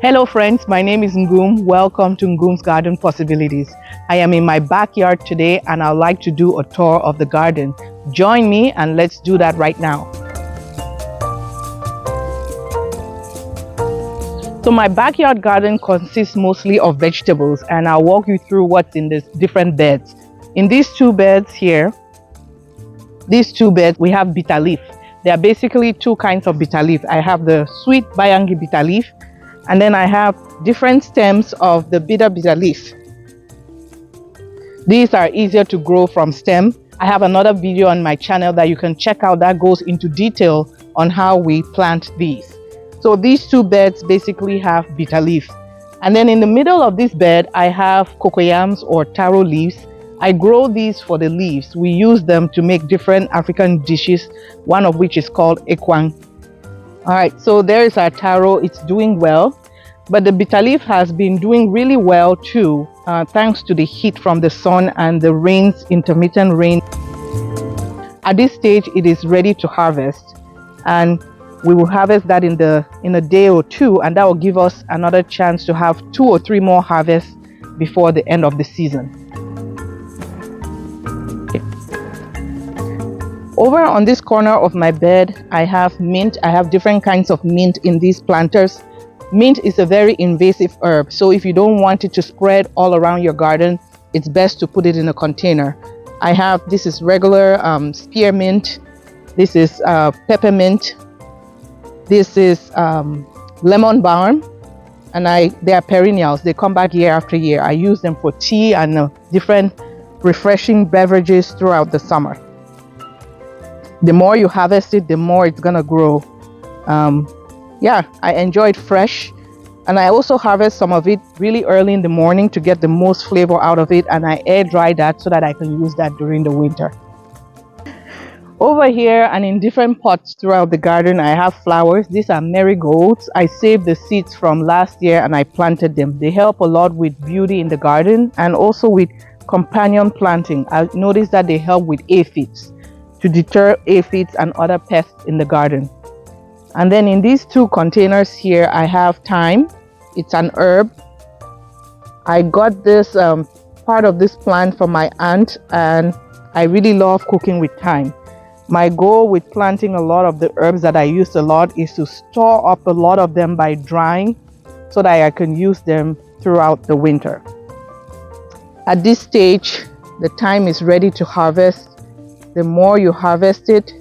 Hello friends, my name is Ngoom. Welcome to Ngoom's Garden Possibilities. I am in my backyard today and I'd like to do a tour of the garden. Join me and let's do that right now. So my backyard garden consists mostly of vegetables and I'll walk you through what's in these different beds. In these two beds here, we have bitter leaf. There are basically two kinds of bitter leaf. I have the sweet Bayangi bitter leaf, and then I have different stems of the bitter leaf. These are easier to grow from stem. I have another video on my channel that you can check out that goes into detail on how we plant these. So these two beds basically have bitter leaf. And then in the middle of this bed, I have cocoyams or taro leaves. I grow these for the leaves. We use them to make different African dishes, one of which is called ekwang. All right, so there is our taro. It's doing well, but the bitter leaf has been doing really well too, thanks to the heat from the sun and the rains, intermittent rain. At this stage, it is ready to harvest, and we will harvest that in a day or two, and that will give us another chance to have 2 or 3 more harvests before the end of the season. Over on this corner of my bed, I have mint. I have different kinds of mint in these planters. Mint is a very invasive herb, so if you don't want it to spread all around your garden, it's best to put it in a container. This is regular spearmint. This is peppermint. This is lemon balm, and they are perennials. They come back year after year. I use them for tea and different refreshing beverages throughout the summer. The more you harvest it, the more it's gonna grow. I enjoy it fresh, and I also harvest some of it really early in the morning to get the most flavor out of it, and I air dry that so that I can use that during the winter. Over here and in different pots throughout the garden, I have flowers. These are marigolds. I saved the seeds from last year and I planted them. They help a lot with beauty in the garden and also with companion planting. I noticed that they help with aphids, to deter aphids and other pests in the garden. And then in these two containers here, I have thyme. It's an herb. I got this part of this plant from my aunt, and I really love cooking with thyme. My goal with planting a lot of the herbs that I use a lot is to store up a lot of them by drying so that I can use them throughout the winter. At this stage, the thyme is ready to harvest. The more you harvest it,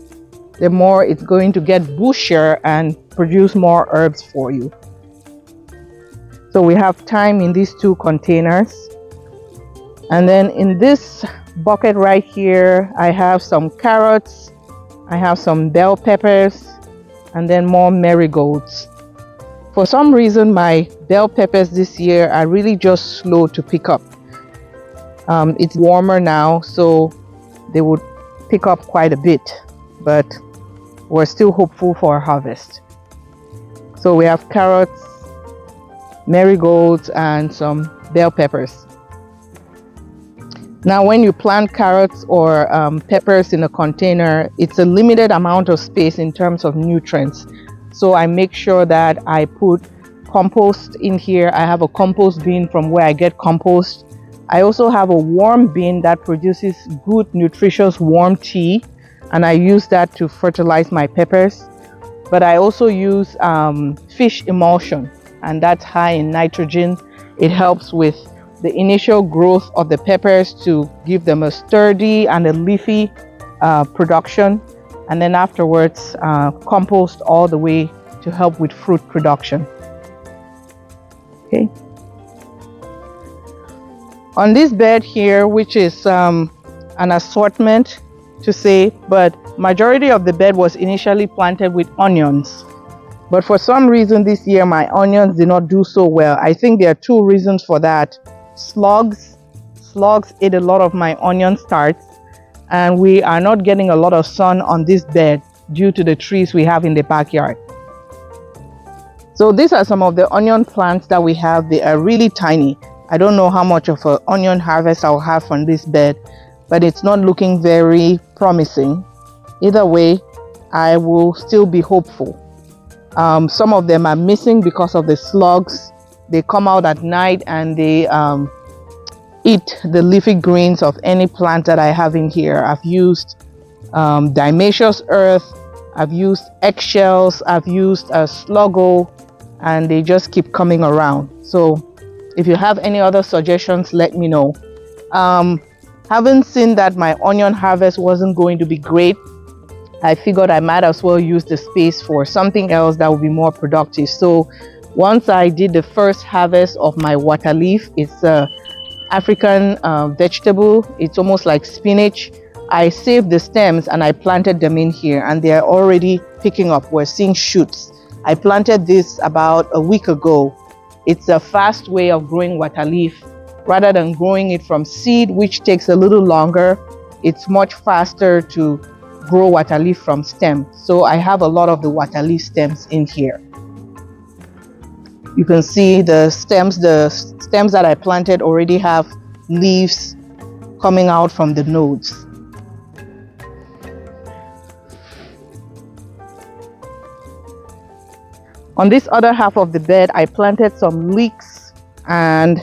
the more it's going to get bushier and produce more herbs for you. So we have thyme in these two containers. And then in this bucket right here, I have some carrots, I have some bell peppers, and then more marigolds. For some reason, my bell peppers this year are really just slow to pick up. It's warmer now, so they would pick up quite a bit, but we're still hopeful for a harvest. So we have carrots, marigolds, and some bell peppers. Now when you plant carrots or peppers in a container, it's a limited amount of space in terms of nutrients. So I make sure that I put compost in here. I have a compost bin from where I get compost. I also have a warm bin that produces good, nutritious warm tea, and I use that to fertilize my peppers. But I also use fish emulsion, and that's high in nitrogen. It helps with the initial growth of the peppers to give them a sturdy and a leafy production, and then afterwards compost all the way to help with fruit production. Okay. On this bed here, which is an assortment to say, but majority of the bed was initially planted with onions. But for some reason this year, my onions did not do so well. I think there are 2 reasons for that. Slugs ate a lot of my onion starts, and we are not getting a lot of sun on this bed due to the trees we have in the backyard. So these are some of the onion plants that we have. They are really tiny. I don't know how much of an onion harvest I'll have from this bed, but it's not looking very promising. Either way, I will still be hopeful. Some of them are missing because of the slugs They come out at night and they eat the leafy greens of any plant that I have in here. I've used diatomaceous earth, I've used eggshells, I've used a sluggo, and they just keep coming around. So if you have any other suggestions, let me know. Having seen that my onion harvest wasn't going to be great, I figured I might as well use the space for something else that would be more productive. So once I did the first harvest of my water leaf, it's a African vegetable. It's almost like spinach. I saved the stems and I planted them in here, and they're already picking up. We're seeing shoots. I planted this about a week ago. It's a fast way of growing water leaf. Rather than growing it from seed, which takes a little longer, it's much faster to grow water leaf from stem. So I have a lot of the water leaf stems in here. You can see the stems that I planted already have leaves coming out from the nodes. On this other half of the bed, I planted some leeks, and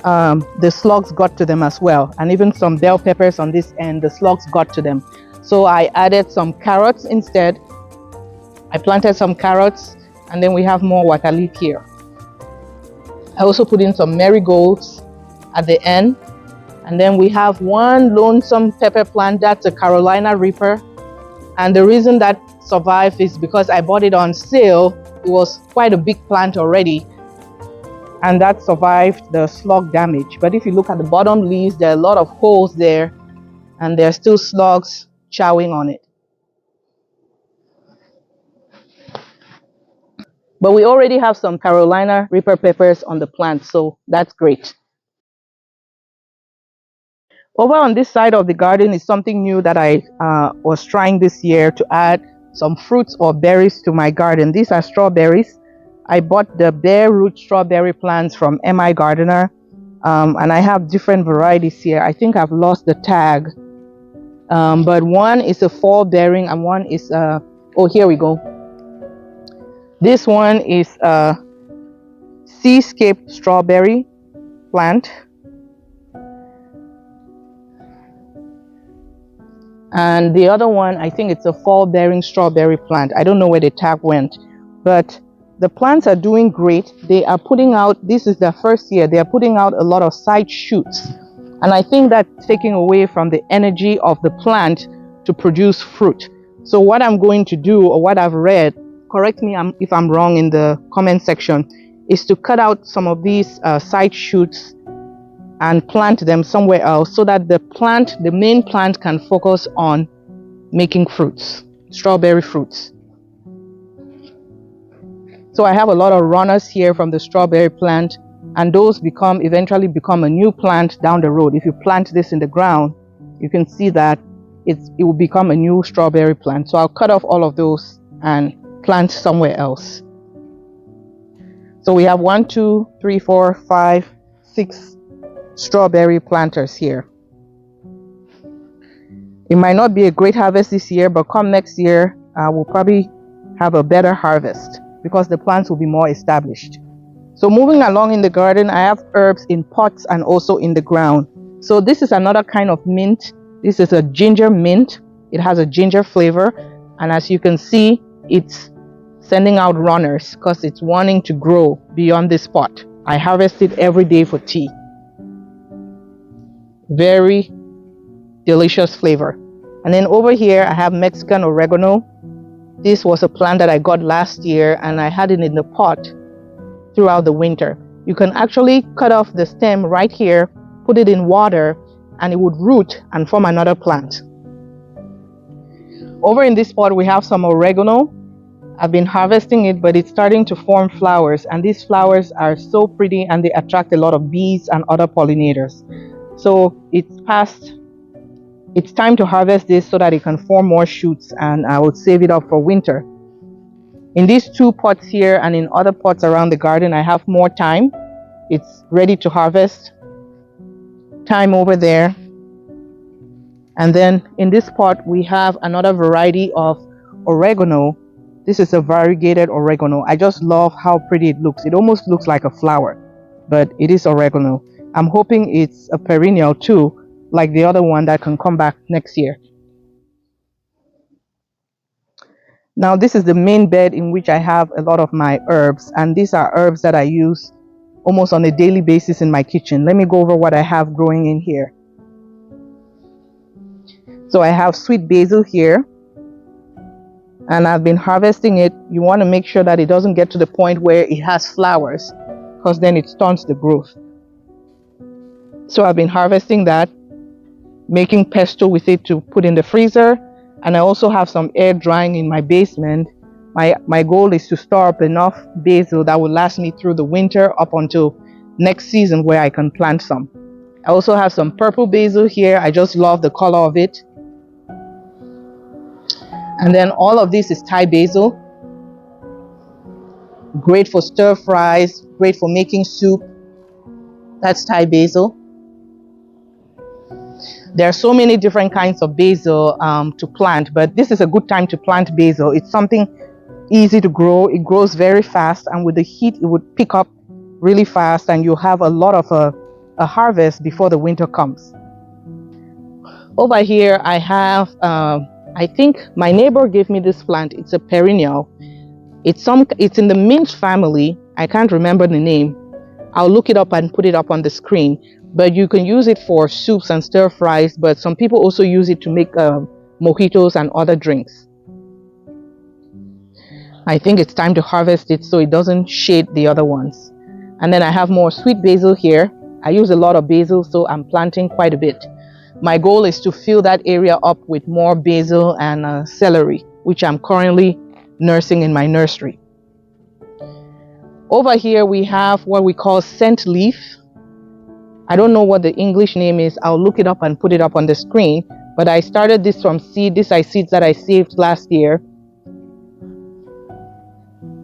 the slugs got to them as well, and even some bell peppers on this end, the slugs got to them. So I added some carrots instead. I planted some carrots, and then we have more water leaf here. I also put in some marigolds at the end, and then we have one lonesome pepper plant. That's a Carolina Reaper, and the reason that survived is because I bought it on sale. It was quite a big plant already, and that survived the slug damage. But if you look at the bottom leaves, there are a lot of holes there, and there are still slugs chowing on it. But we already have some Carolina Reaper peppers on the plant, so that's great. Over on this side of the garden is something new that I was trying this year, to add some fruits or berries to my garden. These are strawberries. I bought the bare root strawberry plants from MI Gardener, and I have different varieties here. I think I've lost the tag, but one is a fall bearing and one is oh, here we go. This one is a seascape strawberry plant, and the other one, I think it's a fall bearing strawberry plant. I don't know where the tag went, but the plants are doing great. They are putting out, this is their first year, they are putting out a lot of side shoots, and I think that's taking away from the energy of the plant to produce fruit. So what I'm going to do, or what I've read, correct me if I'm wrong in the comment section, is to cut out some of these side shoots and plant them somewhere else, so that the main plant can focus on making fruits, strawberry fruits. So I have a lot of runners here from the strawberry plant, and those eventually become a new plant down the road. If you plant this in the ground, you can see that it will become a new strawberry plant. So I'll cut off all of those and plant somewhere else. So we have 1, 2, 3, 4, 5, 6 strawberry planters here. It might not be a great harvest this year, but come next year, we'll probably have a better harvest because the plants will be more established. So moving along in the garden, I have herbs in pots and also in the ground. So this is another kind of mint. This is a ginger mint. It has a ginger flavor, and as you can see, it's sending out runners because it's wanting to grow beyond this pot. I harvest it every day for tea. Very delicious flavor. And then over here I have Mexican oregano. This was a plant that I got last year, and I had it in the pot throughout the winter. You can actually cut off the stem right here, put it in water, and it would root and form another plant. Over in this pot we have some oregano. I've been harvesting it, but it's starting to form flowers, and these flowers are so pretty and they attract a lot of bees and other pollinators. So it's time to harvest this so that it can form more shoots, and I will save it up for winter. In these 2 pots here and in other pots around the garden, I have more thyme. It's ready to harvest. Thyme over there. And then in this pot we have another variety of oregano. This is a variegated oregano. I just love how pretty it looks. It almost looks like a flower, but it is oregano. I'm hoping it's a perennial too, like the other one that can come back next year. Now this is the main bed in which I have a lot of my herbs, and these are herbs that I use almost on a daily basis in my kitchen. Let me go over what I have growing in here. So I have sweet basil here, and I've been harvesting it. You want to make sure that it doesn't get to the point where it has flowers, because then it stunts the growth. So I've been harvesting that, making pesto with it to put in the freezer, and I also have some air drying in my basement. My goal is to store up enough basil that will last me through the winter up until next season where I can plant some. I also have some purple basil here. I just love the color of it. And then all of this is Thai basil. Great for stir fries, great for making soup. That's Thai basil. There are so many different kinds of basil to plant, but this is a good time to plant basil. It's something easy to grow. It grows very fast, and with the heat it would pick up really fast, and you'll have a lot of a harvest before the winter comes. Over here I have I think my neighbor gave me this plant. It's a perennial. It's in the mint family. I can't remember the name. I'll look it up and put it up on the screen. But you can use it for soups and stir fries, but some people also use it to make mojitos and other drinks. I think it's time to harvest it so it doesn't shade the other ones. And then I have more sweet basil here. I use a lot of basil, so I'm planting quite a bit. My goal is to fill that area up with more basil and celery, which I'm currently nursing in my nursery. Over here we have what we call scent leaf. I don't know what the English name is. I'll look it up and put it up on the screen. But I started this from seed. These are seeds that I saved last year.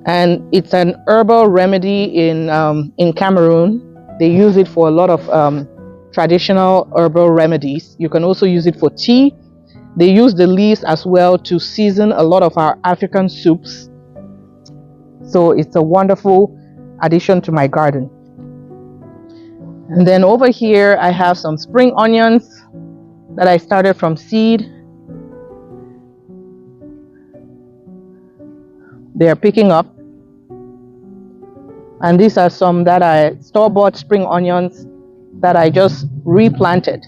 And it's an herbal remedy in Cameroon. They use it for a lot of traditional herbal remedies. You can also use it for tea. They use the leaves as well to season a lot of our African soups. So it's a wonderful addition to my garden. And then over here I have some spring onions that I started from seed. They are picking up. And these are some that I store-bought spring onions that I just replanted.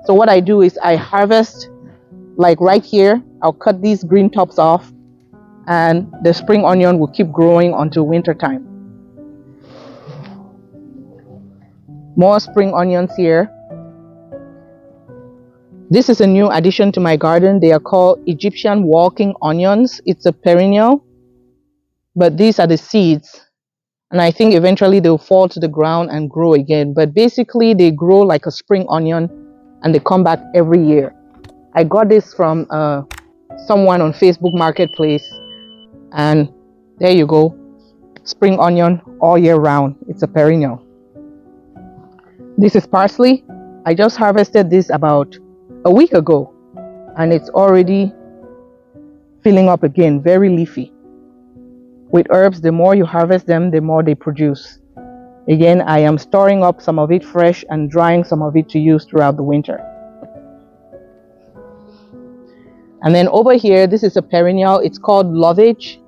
So what I do is I harvest, like right here, I'll cut these green tops off, and the spring onion will keep growing until winter time. More spring onions here. This is a new addition to my garden. They are called Egyptian walking onions. It's a perennial, but these are the seeds, and I think eventually they'll fall to the ground and grow again. But basically they grow like a spring onion and they come back every year. I got this from someone on Facebook Marketplace, and there you go, spring onion all year round. It's a perennial. This is parsley. I just harvested this about a week ago, and it's already filling up again, very leafy. With herbs, the more you harvest them, the more they produce. Again, I am storing up some of it fresh and drying some of it to use throughout the winter. And then over here, this is a perennial. It's called lovage.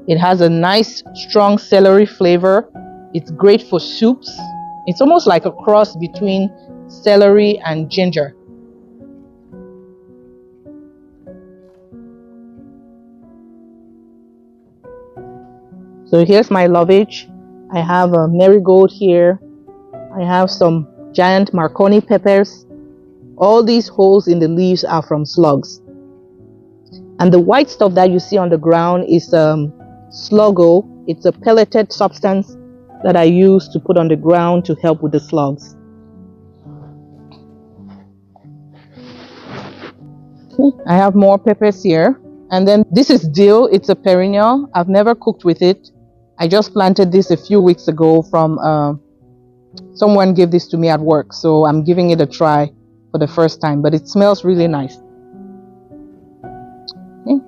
It has a nice, strong celery flavor. It's great for soups. It's almost like a cross between celery and ginger. So here's my lovage. I have a marigold here. I have some giant Marconi peppers. All these holes in the leaves are from slugs. And the white stuff that you see on the ground is Sluggo. It's a pelleted substance that I use to put on the ground to help with the slugs. Okay, I have more peppers here. And then this is dill. It's a perennial. I've never cooked with it. I just planted this a few weeks ago from someone gave this to me at work. So I'm giving it a try for the first time, but it smells really nice. Okay.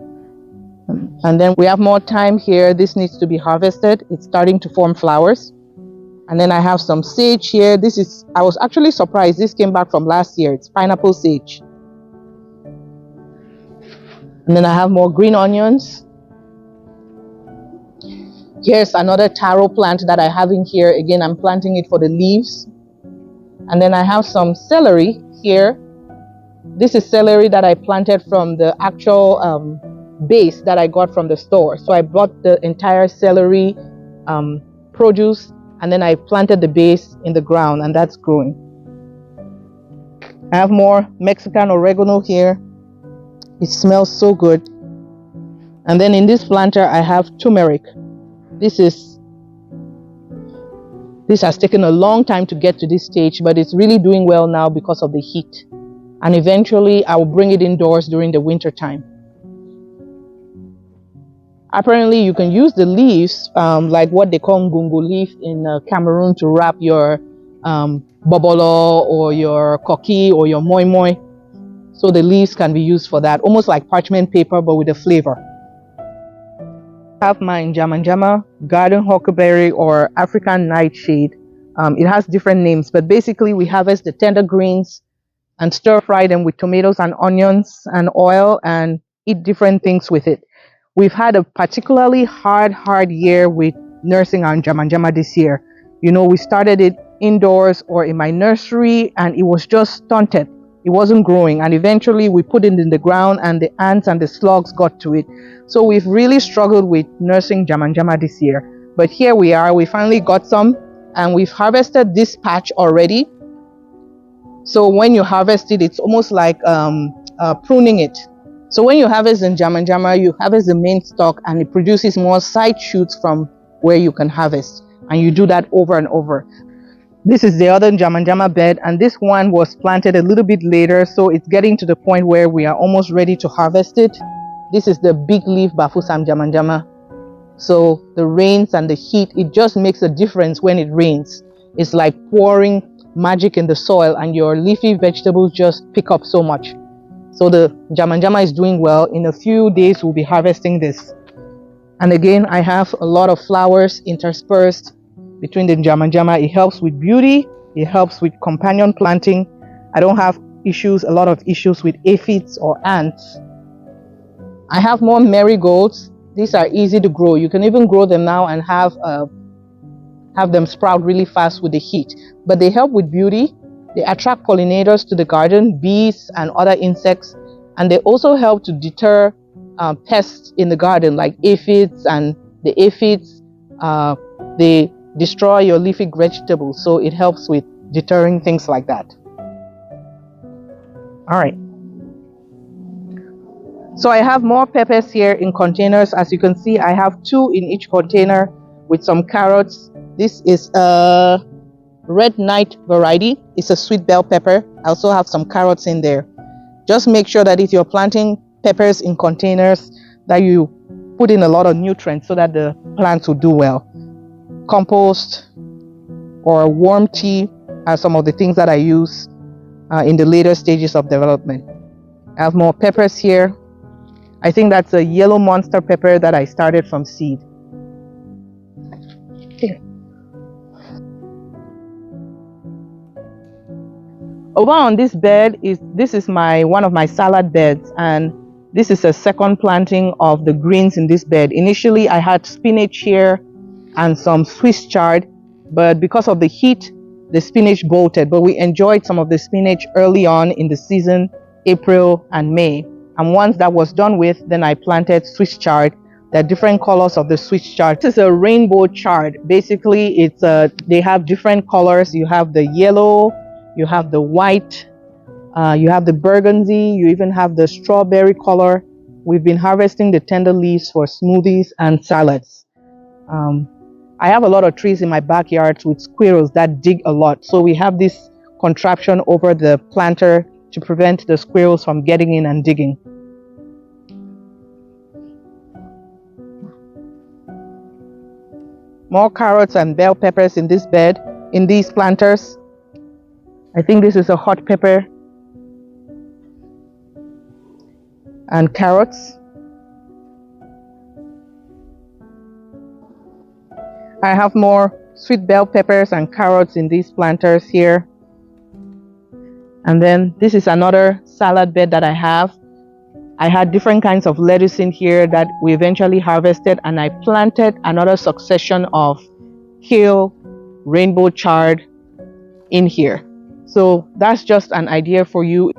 And then we have more thyme here. This needs to be harvested. It's starting to form flowers. And then I have some sage here. I was actually surprised. This came back from last year. It's pineapple sage. And then I have more green onions. Here's another taro plant that I have in here. Again, I'm planting it for the leaves. And then I have some celery here. This is celery that I planted from the actual base that I got from the store. So I bought the entire celery produce, and then I planted the base in the ground, and that's growing. I have more Mexican oregano here. It smells so good. And then in this planter I have turmeric. This has taken a long time to get to this stage, but it's really doing well now because of the heat. And eventually I will bring it indoors during the winter time. Apparently you can use the leaves, like what they call ngungu leaf in Cameroon, to wrap your bobolo or your koki or your moi moi. So the leaves can be used for that, almost like parchment paper but with a flavor. I have my njama garden huckleberry or African nightshade. It has different names, but basically we harvest the tender greens and stir fry them with tomatoes and onions and oil and eat different things with it. We've had a particularly hard year with nursing our njama this year. You know, we started it indoors or in my nursery and it was just stunted. It wasn't growing, and eventually we put it in the ground and the ants and the slugs got to it. So we've really struggled with nursing njama this year. But here we are, we finally got some, and we've harvested this patch already. So when you harvest it, it's almost like pruning it. So when you harvest the njama, you harvest the main stalk and it produces more side shoots from where you can harvest. And you do that over and over. This is the other njama bed, and this one was planted a little bit later, so it's getting to the point where we are almost ready to harvest it. This is the big leaf bafusam njama. So the rains and the heat, it just makes a difference when it rains. It's like pouring magic in the soil, and your leafy vegetables just pick up so much. So the njama is doing well. In a few days we'll be harvesting this. And again, I have a lot of flowers interspersed between the njama. It helps with beauty. It helps with companion planting. I don't have a lot of issues with aphids or ants. I have more marigolds. These are easy to grow. You can even grow them now and have them sprout really fast with the heat. But they help with beauty. They attract pollinators to the garden, bees and other insects. And they also help to deter pests in the garden like aphids, and the aphids, they destroy your leafy vegetables, so it helps with deterring things like that. All right. So I have more peppers here in containers. As you can see, I have 2 in each container with some carrots. This is a red night variety. It's a sweet bell pepper. I also have some carrots in there. Just make sure that if you're planting peppers in containers, that you put in a lot of nutrients so that the plants will do well. Compost or warm tea are some of the things that I use in the later stages of development. I have more peppers here. I think that's a yellow monster pepper that I started from seed. Okay. Over on this bed is one of my salad beds, and this is a second planting of the greens in this bed. Initially I had spinach here and some Swiss chard, but because of the heat the spinach bolted. But we enjoyed some of the spinach early on in the season, April and May, and once that was done with, then I planted Swiss chard. There are different colors of the Swiss chard. This is a rainbow chard. Basically it's they have different colors. You have the yellow, you have the white, you have the burgundy, you even have the strawberry color. We've been harvesting the tender leaves for smoothies and salads. I have a lot of trees in my backyard with squirrels that dig a lot. So we have this contraption over the planter to prevent the squirrels from getting in and digging. More carrots and bell peppers in this bed, in these planters. I think this is a hot pepper and carrots. I have more sweet bell peppers and carrots in these planters here. And then this is another salad bed that I have. I had different kinds of lettuce in here that we eventually harvested, and I planted another succession of kale, rainbow chard in here. So that's just an idea for you.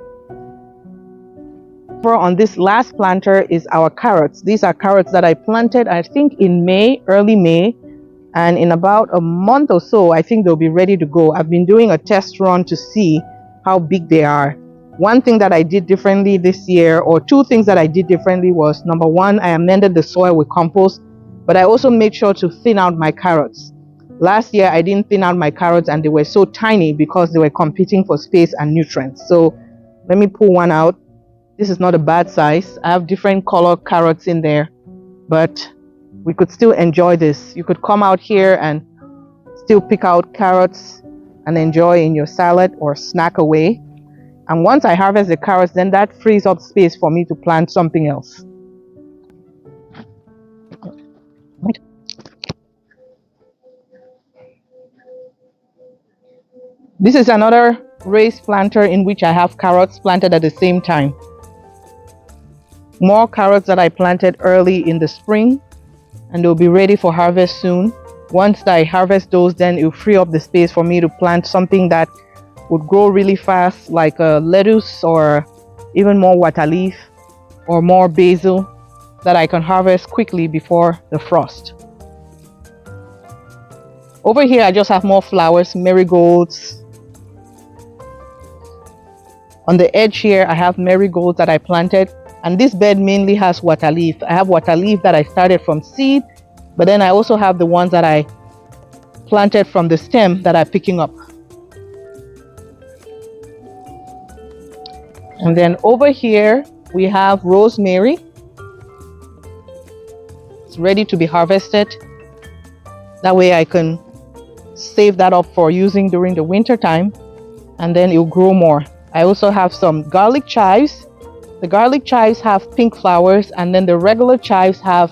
On this last planter is our carrots. These are carrots that I planted, I think in May, early May, and in about a month or so I think they'll be ready to go. I've been doing a test run to see how big they are. One thing that I did differently this year, or two things that I did differently, was number one, I amended the soil with compost, but I also made sure to thin out my carrots. Last year I didn't thin out my carrots and they were so tiny because they were competing for space and nutrients. So let me pull one out. This is not a bad size. I have different color carrots in there, but we could still enjoy this. You could come out here and still pick out carrots and enjoy in your salad or snack away. And once I harvest the carrots, then that frees up space for me to plant something else. This is another raised planter in which I have carrots planted at the same time. More carrots that I planted early in the spring, and they'll be ready for harvest soon. Once I harvest those, then it will free up the space for me to plant something that would grow really fast, like a lettuce or even more water leaf or more basil that I can harvest quickly before the frost. Over here I just have more flowers, marigolds. On the edge here I have marigolds that I planted, and this bed mainly has water leaf. I have water leaf that I started from seed, but then I also have the ones that I planted from the stem that I'm picking up. And then over here we have rosemary. It's ready to be harvested. That way I can save that up for using during the winter time, and then it will grow more. I also have some garlic chives. The garlic chives have pink flowers, and then the regular chives have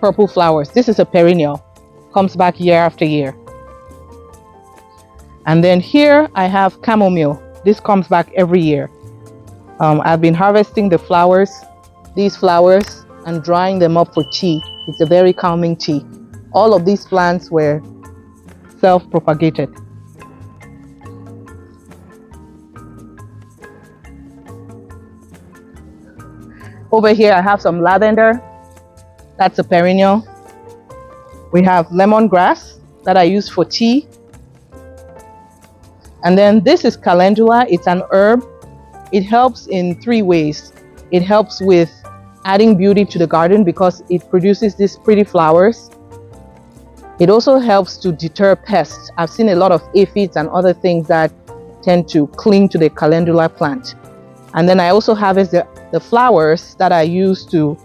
purple flowers. This is a perennial, comes back year after year. And then here I have chamomile. This comes back every year. I've been harvesting the flowers, these flowers, and drying them up for tea. It's a very calming tea. All of these plants were self-propagated. Over here I have some lavender. That's a perennial. We have lemongrass that I use for tea. And then this is calendula. It's an herb. It helps in three ways. It helps with adding beauty to the garden because it produces these pretty flowers. It also helps to deter pests. I've seen a lot of aphids and other things that tend to cling to the calendula plant. And then I also harvest the flowers that I use to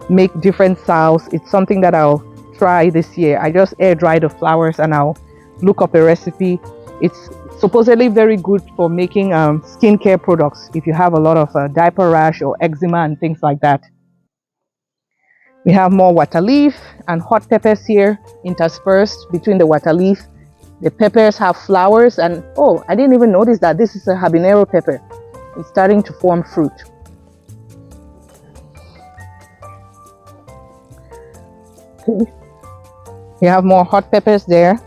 make different salves. It's something that I'll try this year. I just air dry the flowers and I'll look up a recipe. It's supposedly very good for making skincare products if you have a lot of diaper rash or eczema and things like that. We have more water leaf and hot peppers here interspersed between the water leaf. The peppers have flowers, and oh, I didn't even notice that this is a habanero pepper. It's starting to form fruit. Okay. You have more hot peppers there.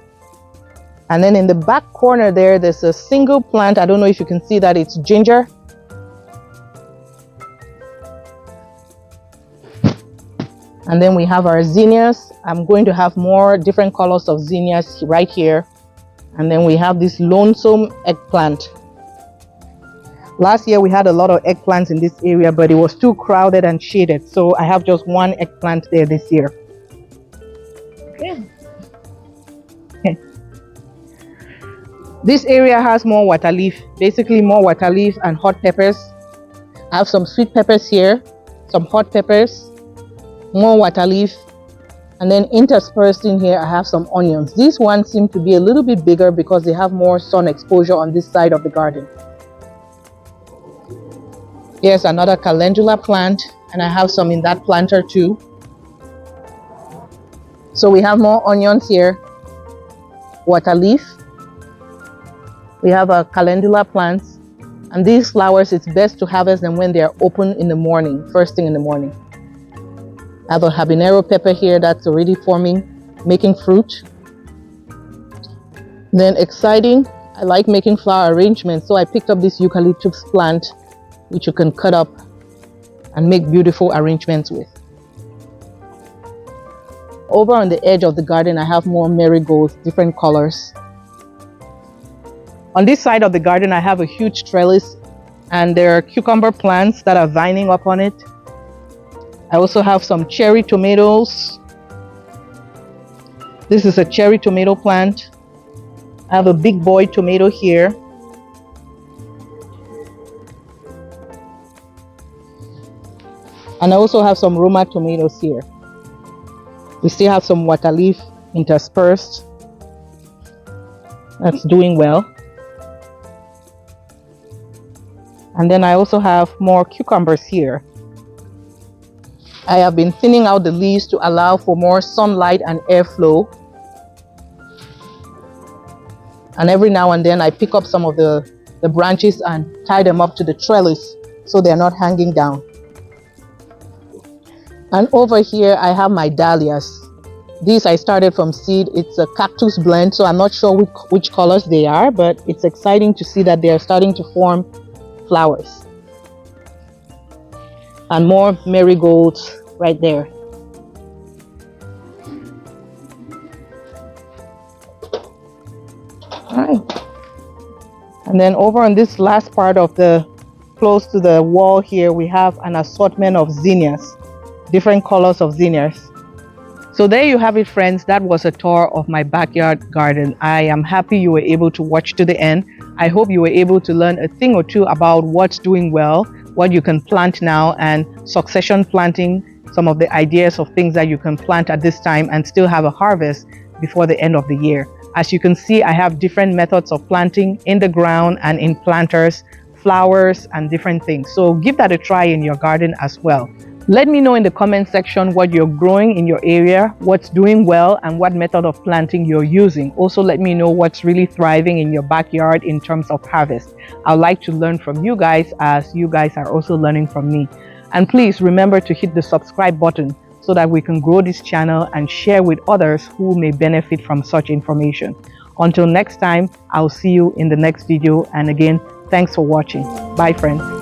And then in the back corner there's a single plant. I don't know if you can see that. It's ginger. And then we have our zinnias. I'm going to have more different colors of zinnias right here. And then we have this lonesome eggplant. Last year we had a lot of eggplants in this area, but it was too crowded and shaded. So I have just one eggplant there this year. Okay. This area has more water leaf, basically more water leaf and hot peppers. I have some sweet peppers here, some hot peppers, more water leaf, and then interspersed in here I have some onions. These ones seem to be a little bit bigger because they have more sun exposure on this side of the garden. Here's another calendula plant, and I have some in that planter too. So we have more onions here. water leaf. We have a calendula plants, and these flowers, it's best to harvest them when they are open in the morning, first thing in the morning. I have a habanero pepper here that's already forming, making fruit. Then exciting, I like making flower arrangements, so I picked up this eucalyptus plant, which you can cut up and make beautiful arrangements with. Over on the edge of the garden, I have more marigolds, different colors. On this side of the garden, I have a huge trellis, and there are cucumber plants that are vining up on it. I also have some cherry tomatoes. This is a cherry tomato plant. I have a big boy tomato here. And I also have some Roma tomatoes here. We still have some water leaf interspersed. That's doing well. And then I also have more cucumbers here. I have been thinning out the leaves to allow for more sunlight and airflow. And every now and then I pick up some of the branches and tie them up to the trellis so they're not hanging down. And over here I have my dahlias. These I started from seed. It's a cactus blend, so I'm not sure which colors they are, but it's exciting to see that they are starting to form flowers. And more marigolds right there. All right. And then over on this last part of close to the wall here, we have an assortment of zinnias, different colors of zinnias. So there you have it, friends. That was a tour of my backyard garden. I am happy you were able to watch to the end. I hope you were able to learn a thing or two about what's doing well, what you can plant now, and succession planting, some of the ideas of things that you can plant at this time and still have a harvest before the end of the year. As you can see, I have different methods of planting in the ground and in planters, flowers and different things. So give that a try in your garden as well. Let me know in the comment section what you're growing in your area, what's doing well, and what method of planting you're using. Also, let me know what's really thriving in your backyard in terms of harvest. I'd like to learn from you guys as you guys are also learning from me. And please remember to hit the subscribe button so that we can grow this channel and share with others who may benefit from such information. Until next time, I'll see you in the next video. And again, thanks for watching. Bye, friends.